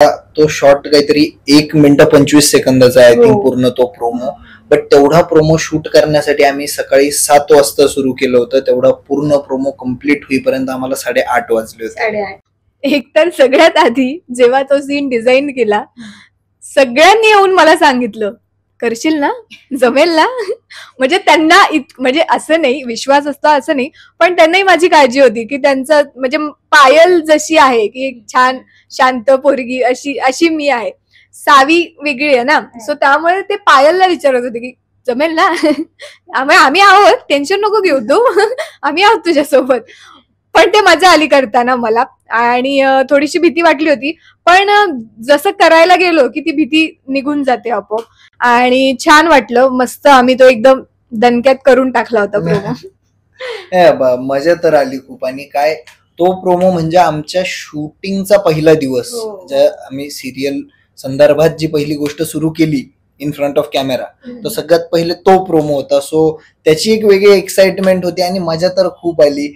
तो शॉट काहीतरी 1 मिनिट 25 सेकंदाचा आहे हो. पूर्ण तो प्रोमो. बट तेवढा प्रोमो शूट करण्यासाठी आम्ही सकाळी 7 वाजता सुरू केलं होतं. तेवढा पूर्ण प्रोमो कम्प्लीट होईपर्यंत आम्हाला 8:30 वाजले होते. 8:30. एकतर सगळ्यात आधी जेव्हा तो सीन डिझाईन केला, सगळ्यांनी येऊन मला सांगितलं, करशील ना, जमेल ना. म्हणजे त्यांना म्हणजे असं नाही, विश्वास असतो असं नाही, पण त्यांनाही माझी काळजी होती की त्यांचं म्हणजे पायल जशी आहे की एक छान शांत पोरगी अशी मी आहे, सावी वेगळी आहे ना. सो त्यामुळे ते पायलला विचारत होते की जमेल ना. आम्ही आहोत, टेन्शन नको घेऊ तू. आम्ही आहोत तुझ्यासोबत. पण ते मजा आली करताना मला. आणि थोडीशी भीती वाटली होती, पण जसं करायला गेलो की ती भीती निघून जाते आपोआप. आणि छान वाटलं, मस्त. आम्ही तो एकदम दणक्यात करून टाकला होता प्रोमो. मजा तर आली खूप. आणि काय तो प्रोमो म्हणजे आमच्या शूटिंगचा पहिला दिवस. आम्ही सिरियल संदर्भात जी पहिली गोष्ट सुरू केली इन फ्रंट ऑफ कॅमेरा, तो सगळ्यात पहिले तो प्रोमो होता. सो त्याची एक वेगळी एक्साइटमेंट होती आणि मजा तर खूप आली.